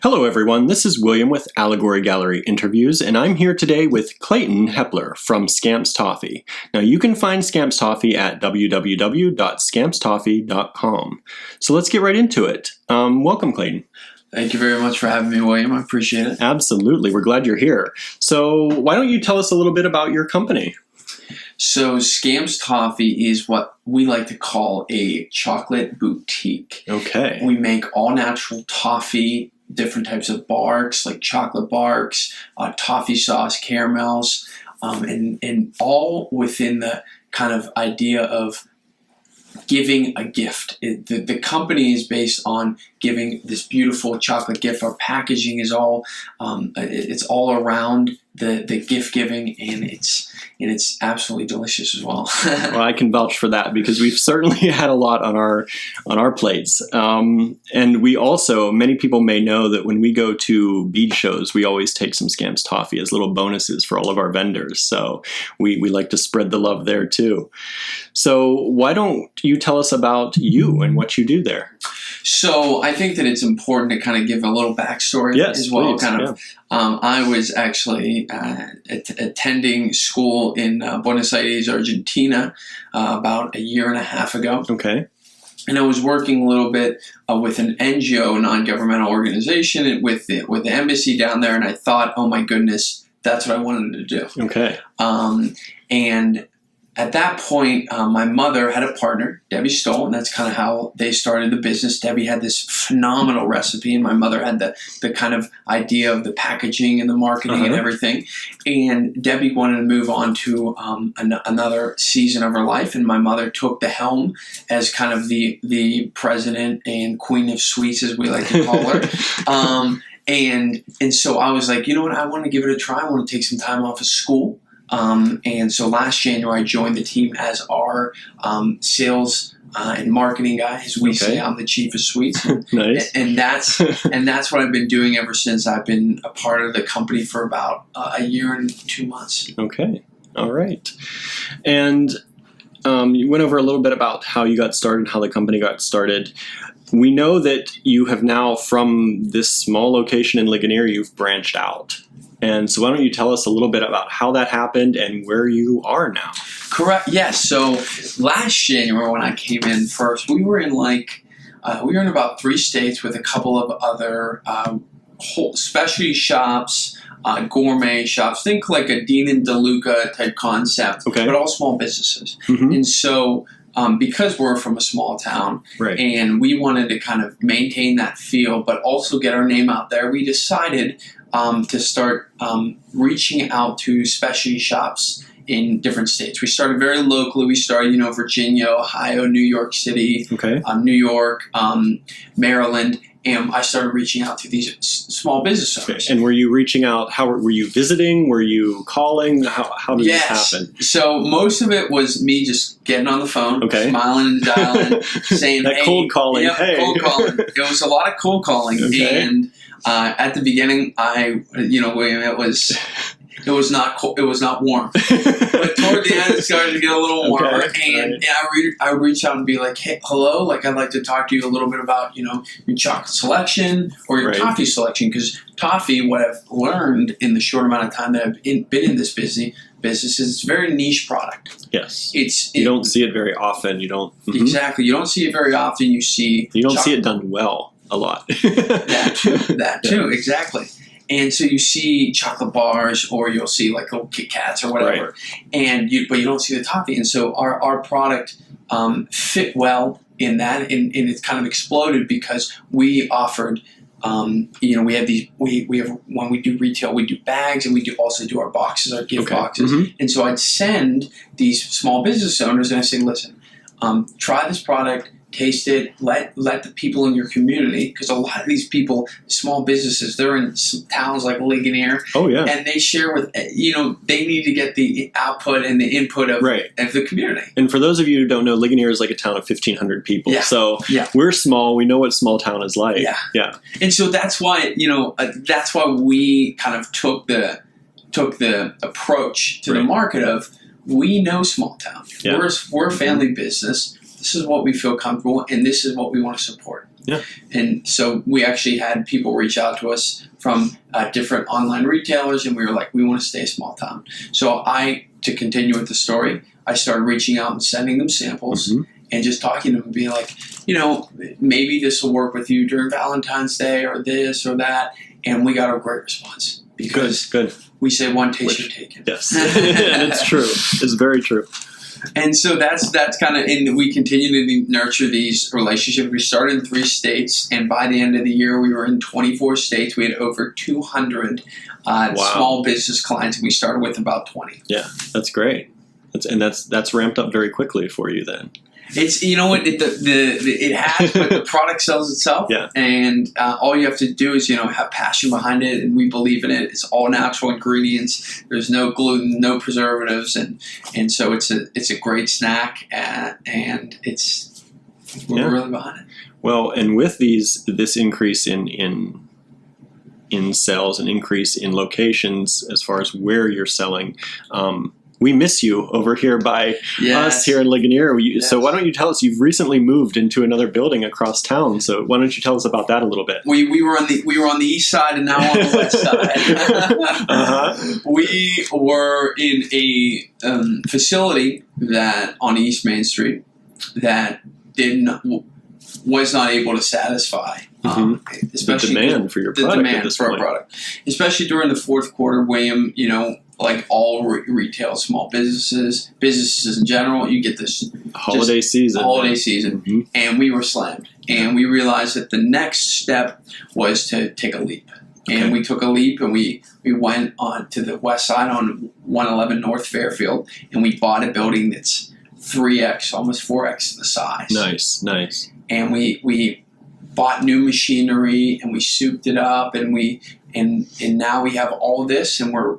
Hello everyone, this is William with Allegory Gallery Interviews, and I'm here today with Clayton Hepler from Scamps Toffee. Now you can find Scamps Toffee at www.scampstoffee.com. So let's get right into it. Welcome, Clayton. Thank you very much for having me, William. I appreciate it. Absolutely, we're glad you're here. So why don't you tell us a little bit about your company? So Scamps Toffee is what we like to call a chocolate boutique. Okay. We make all natural toffee, different types of barks, like chocolate barks, toffee sauce, caramels, and all within the kind of idea of giving a gift. The company is based on giving this beautiful chocolate gift. Our packaging is all it's all around the gift giving, and it's absolutely delicious as well. Well, I can vouch for that because we've certainly had a lot on our plates. And we also, many people may know that when we go to bead shows, we always take some Scamps Toffee as little bonuses for all of our vendors. So we like to spread the love there too. So why don't you tell us about you and what you do there? So I think that it's important to kind of give a little backstory as well. Please, I was actually attending school in Buenos Aires, Argentina, about a year and a half ago. Okay. And I was working a little bit with an NGO, non-governmental organization, with the embassy down there, and I thought, oh my goodness, that's what I wanted to do. Okay. And at that point, my mother had a partner, Debbie Stoll, and that's kind of how they started the business. Debbie had this phenomenal recipe, and my mother had the kind of idea of the packaging and the marketing and everything. And Debbie wanted to move on to another season of her life, and my mother took the helm as kind of the president and queen of sweets, as we like to call her. And so I was like, you know what, I want to give it a try. I want to take some time off of school. And so last January, I joined the team as our sales and marketing guy. As we say, I'm the chief of sweets. Nice. And that's what I've been doing ever since. I've been a part of the company for about a year and 2 months. Okay. All right. And you went over a little bit about how you got started, how the company got started. We know that you have now, from this small location in Ligonier, you've branched out. And so why don't you tell us a little bit about how that happened and where you are now? Correct. Yes. So last January when I came in first, we were in about 3 states with a couple of other whole specialty shops, gourmet shops. Think like a Dean and DeLuca type concept, but all small businesses. Mm-hmm. And so because we're from a small town, and we wanted to kind of maintain that feel, but also get our name out there, we decided to start reaching out to specialty shops in different states. We started very locally. We started, Virginia, Ohio, New York City, New York, Maryland, and I started reaching out to these small business owners. Okay. And were you reaching out? How were you visiting? Were you calling? How did this happen? So most of it was me just getting on the phone, smiling and dialing, saying, that cold calling. Yeah, cold calling. It was a lot of cold calling, and at the beginning, William, it was not cold, it was not warm, but toward the end, it started to get a little warmer, and I would reach out and be like, hey, hello, like I'd like to talk to you a little bit about your chocolate selection or your toffee selection, because toffee, what I've learned in the short amount of time that I've been in this business is it's a very niche product. Yes, you don't see it very often. You don't exactly. You don't see it very often. You don't see it done well a lot. that too, exactly. And so you see chocolate bars, or you'll see like little Kit Kats or whatever, but you don't see the toffee. And so our product fit well in that, and it's kind of exploded because we offered, we have when we do retail, we do bags, and we also do our boxes, our gift boxes. Mm-hmm. And so I'd send these small business owners and I say, listen, try this product. taste it, let the people in your community, because a lot of these people, small businesses, they're in some towns like Ligonier. Oh, yeah. And they share with, they need to get the output and the input of the community. And for those of you who don't know, Ligonier is like a town of 1,500 people. Yeah. So we're small. We know what small town is like. Yeah. And so that's why, that's why we kind of took the approach to the market of, we know small town. Yeah. We're a family business. This is what we feel comfortable, and this is what we want to support. Yeah. And so we actually had people reach out to us from different online retailers, and we were like, we want to stay a small town. So to continue with the story, I started reaching out and sending them samples and just talking to them and being like, maybe this will work with you during Valentine's Day or this or that. And we got a great response because good. We say one taste you're taken. Yes, and it's true. It's very true. And so that's kind of, and we continue to nurture these relationships. We started in 3 states, and by the end of the year, we were in 24 states. We had over 200 small business clients, and we started with about 20. Yeah, that's great. That's ramped up very quickly for you then. It's it has, but the product sells itself. Yeah. And all you have to do is have passion behind it, and we believe in it. It's all natural ingredients. There's no gluten, no preservatives, and so it's a great snack, and we're really behind it. Well, and with this increase in sales and increase in locations as far as where you're selling. We miss you over here by us here in Ligonier. So why don't you tell us? You've recently moved into another building across town. So why don't you tell us about that a little bit? We were on the east side and now on the west side. We were in a facility that on East Main Street that was not able to satisfy. Especially the demand for your product. The demand for our product, especially during the fourth quarter, William. Like all retail, small businesses in general, you get this holiday season, and we were slammed. And we realized that the next step was to take a leap. And we took a leap, and we went on to the west side on 111 North Fairfield, and we bought a building that's 3x, almost 4x the size. Nice. And we bought new machinery, and we souped it up, and and now we have all this, and we're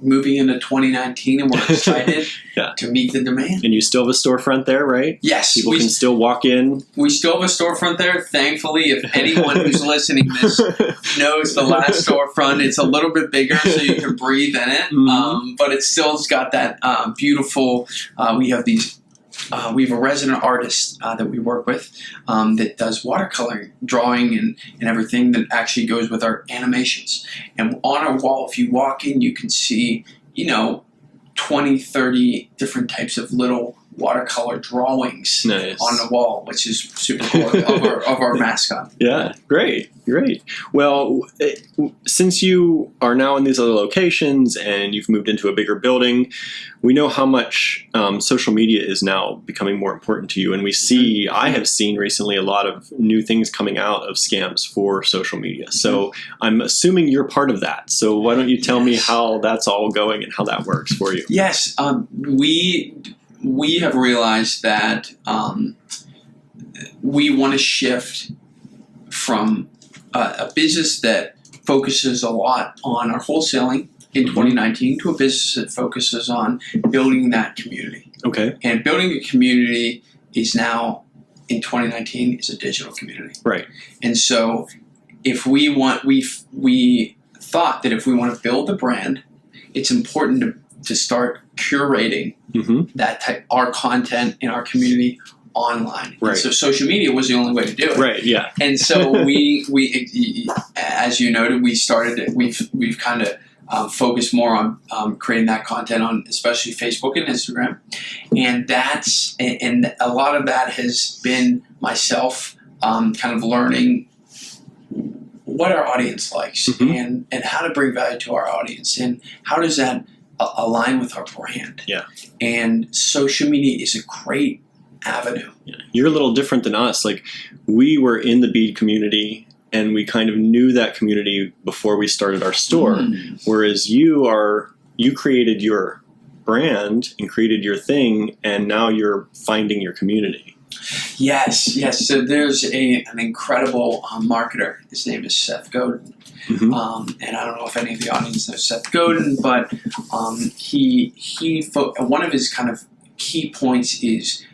moving into 2019, and we're excited to meet the demand. And you still have a storefront there, right? Yes. People can still walk in. We still have a storefront there. Thankfully, if anyone who's listening to this knows the last storefront, it's a little bit bigger so you can breathe in it. But it's got that beautiful, we have a resident artist that we work with that does watercolor drawing and everything that actually goes with our animations. And on our wall, if you walk in, you can see, 20, 30 different types of little watercolor drawings on the wall, which is super cool, of our mascot. Yeah, great. Well, since you are now in these other locations and you've moved into a bigger building, we know how much social media is now becoming more important to you. And I have seen recently a lot of new things coming out of Scamps for social media. So I'm assuming you're part of that. So why don't you tell me how that's all going and how that works for you? Yes, we have realized that we want to shift from a business that focuses a lot on our wholesaling in 2019 to a business that focuses on building that community. Okay. And building a community is now, in 2019, is a digital community. Right. And so if we thought that if we want to build a brand, it's important to start curating our content in our community online. Right. And so social media was the only way to do it. Right. Yeah. And so we as you noted, we've kind of focused more on creating that content on especially Facebook and Instagram, and a lot of that has been myself kind of learning what our audience likes and how to bring value to our audience and how does that align with our brand. Yeah. And social media is a great avenue. Yeah. You're a little different than us. Like, we were in the bead community and we kind of knew that community before we started our store. Whereas you created your brand and created your thing, and now you're finding your community. Yes, yes. So there's an incredible marketer. His name is Seth Godin. Mm-hmm. And I don't know if any of the audience knows Seth Godin, but one of his kind of key points is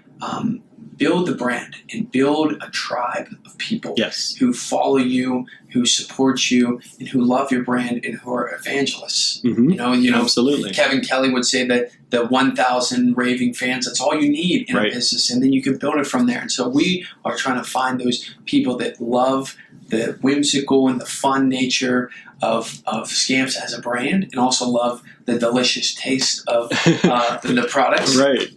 build the brand and build a tribe of people Yes. who follow you, who support you, and who love your brand, and who are evangelists. Mm-hmm. You know, Absolutely. Kevin Kelly would say that the 1,000 raving fans, that's all you need in Right. a business, and then you can build it from there. And so we are trying to find those people that love the whimsical and the fun nature of Scamps as a brand, and also love the delicious taste of the products. Right.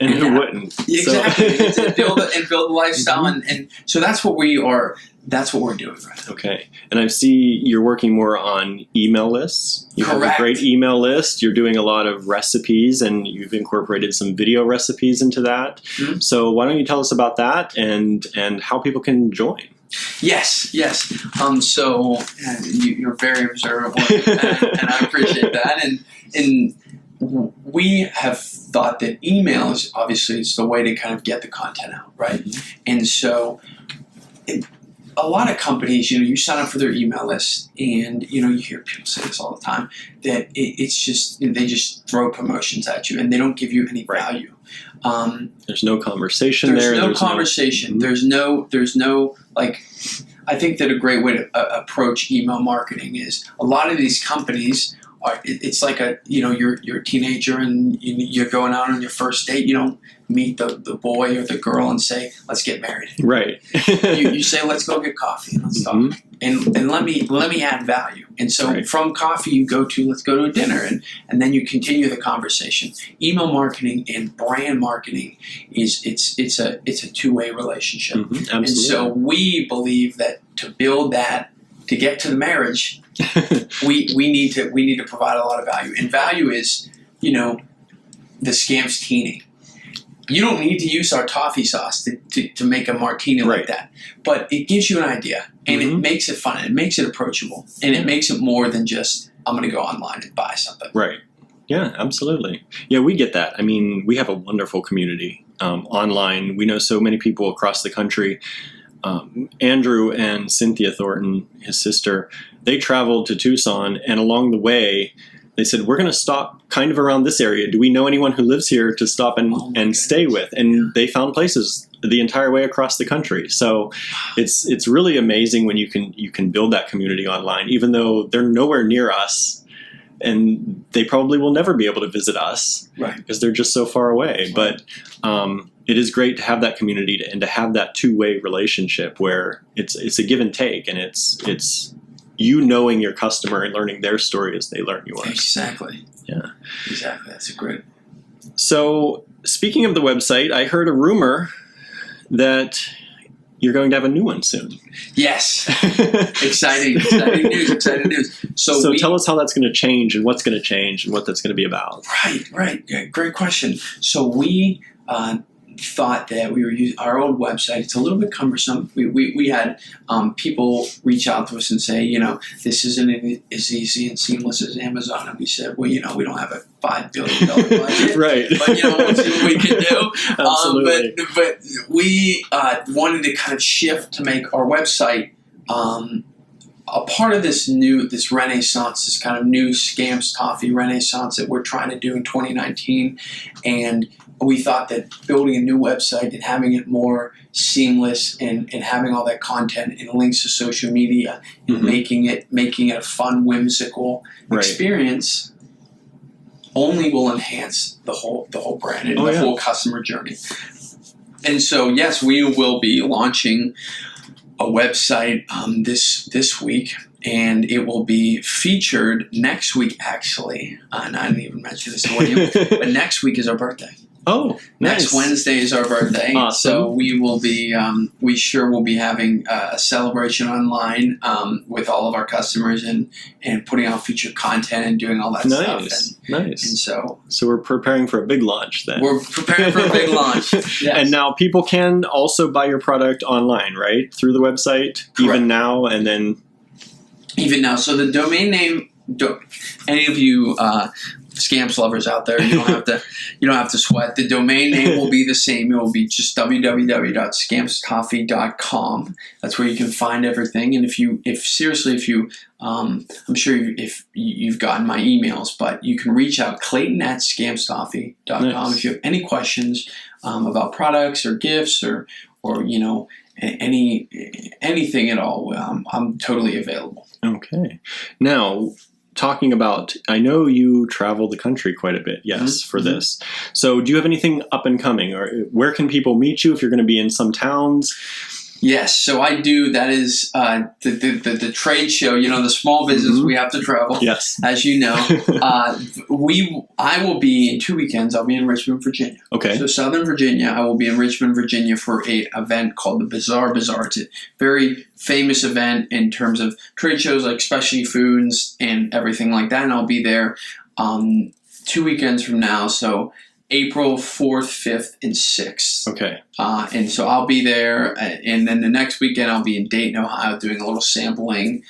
And who wouldn't? Exactly. So. To build the lifestyle, Mm-hmm. and so that's what we are. That's what we're doing right now. Okay. And I see you're working more on email lists. You have Correct. a great email list. You're doing a lot of recipes, and you've incorporated some video recipes into that. Mm-hmm. So why don't you tell us about that and how people can join? Yes. So you're very observant, and I appreciate that. And we have thought that email is obviously it's the way to kind of get the content out, right? Mm-hmm. And so a lot of companies, you sign up for their email list, and you hear people say this all the time, that it's just they just throw promotions at you and they don't give you any value. There's no conversation there. There's no conversation. There's no like. I think that a great way to approach email marketing is a lot of these companies are. It's like you're a teenager and you're going out on your first date. You don't meet the boy or the girl and say, let's get married. Right. you say, let's go get coffee and let's talk. And let me add value. And so from coffee you go to let's go to a dinner, and then you continue the conversation. Email marketing and brand marketing it's a two-way relationship. Mm-hmm. Absolutely. And so we believe that to build that, to get to the marriage, we need to provide a lot of value. And value is, the Scamps Teeny. You don't need to use our toffee sauce to make a martini like that. But it gives you an idea, and it makes it fun, and it makes it approachable, and it makes it more than just, I'm going to go online and buy something. Right. Yeah, absolutely. Yeah, we get that. I mean, we have a wonderful community online. We know so many people across the country. Andrew and Cynthia Thornton, his sister, they traveled to Tucson, and along the way, they said, we're going to stop kind of around this area. Do we know anyone who lives here to stop and stay with? And they found places the entire way across the country. So it's really amazing when you can build that community online, even though they're nowhere near us, and they probably will never be able to visit us because they're just so far away. But it is great to have that community and to have that two-way relationship where it's a give and take, and it's you knowing your customer and learning their story as they learn yours. Exactly. Yeah. Exactly. That's a great. So, speaking of the website, I heard a rumor that you're going to have a new one soon. Yes. Exciting news. So tell us how that's going to change and what's going to change and what that's going to be about. Right. Yeah, great question. So we thought that we were using our old website. It's a little bit cumbersome. We had people reach out to us and say, this isn't as easy and seamless as Amazon. And we said, well, we don't have a $5 billion budget. Right. But, we'll see what we can do. Absolutely. But we wanted to kind of shift to make our website a part of this renaissance, this kind of new Scamps Toffee renaissance that we're trying to do in 2019. And we thought that building a new website and having it more seamless and having all that content and links to social media and making it a fun, whimsical experience only will enhance the whole brand and the whole customer journey. And so, yes, we will be launching a website this week, and it will be featured next week, actually. And I didn't even mention this to you, but next week is our birthday. Oh, nice. Next Wednesday is our birthday. Awesome. So we will be, we sure will be having a celebration online with all of our customers and putting out featured content and doing all that stuff. Nice. And so we're preparing for a big launch then. We're preparing for a big launch. Yes. And now people can also buy your product online, right? Through the website, Correct. even now, and then... Even now. So the domain name any of you Scamps lovers out there, you don't have to sweat. The domain name will be the same. It will be just www.scampstoffee.com. That's where you can find everything. And if you I'm sure if you've gotten my emails, but you can reach out Clayton@scampstoffee.com Nice. if you have any questions about products or gifts or anything at all. I'm totally available. Okay. Now, talking about, I know you travel the country quite a bit, yes, for this. So do you have anything up and coming, or where can people meet you if you're going to be in some towns? Yes, so I do. That is the trade show. The small business. We have to travel. Yes, as you know. I will be in 2 weekends. I'll be in Richmond, Virginia. Okay. So Southern Virginia. I will be in Richmond, Virginia for a event called the Bazaar. It's a very famous event in terms of trade shows like specialty foods and everything like that. And I'll be there 2 weekends from now. So April 4th, 5th, and 6th. Okay. And so I'll be there, and then the next weekend I'll be in Dayton, Ohio, doing a little sampling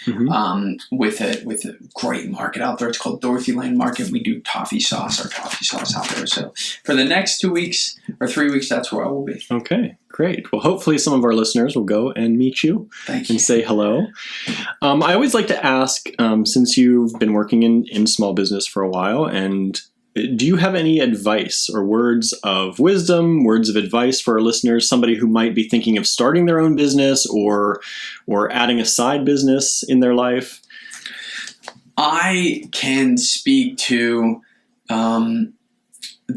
with a great market out there. It's called Dorothy Lane Market. We do toffee sauce out there. So for the next 2 weeks or 3 weeks, that's where I will be. Okay, great. Well, hopefully some of our listeners will go and meet you. Thank you. And say hello. I always like to ask, since you've been working in small business for a while, and do you have any advice or words of wisdom, words of advice for our listeners, somebody who might be thinking of starting their own business or adding a side business in their life? I can speak to the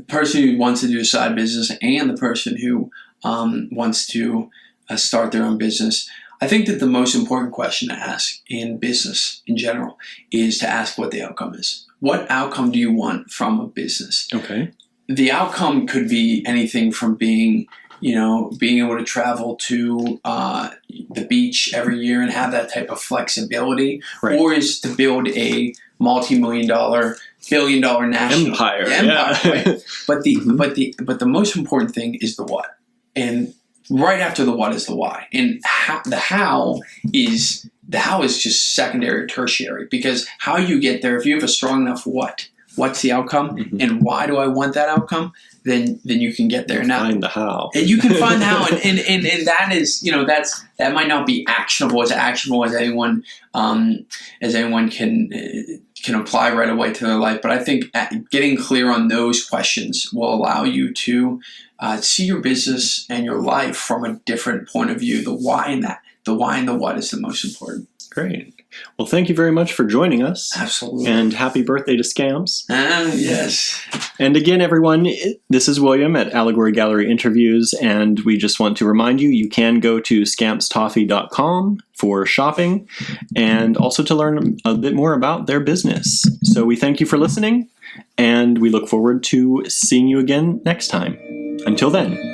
person who wants to do a side business and the person who wants to start their own business. I think that the most important question to ask in business in general is to ask what the outcome is. What outcome do you want from a business? Okay. The outcome could be anything from being able to travel to the beach every year and have that type of flexibility, right, or is to build a multi-million-dollar, billion-dollar national empire. Yeah. Right? But Mm-hmm. the most important thing is the what, and right after the what is the why, and the how is just secondary or tertiary, because how you get there, if you have a strong enough what's the outcome, and why do I want that outcome, then you can get there. Now find the how, and you can find how, and that is that might not be actionable as anyone can apply right away to their life. But I think getting clear on those questions will allow you to see your business and your life from a different point of view. The why and the what is the most important. Great. Well, thank you very much for joining us. Absolutely. And happy birthday to Scamps. Yes. And again, everyone, this is William at Allegory Gallery Interviews, and we just want to remind you, you can go to scampstoffee.com for shopping and also to learn a bit more about their business. So we thank you for listening, and we look forward to seeing you again next time. Until then.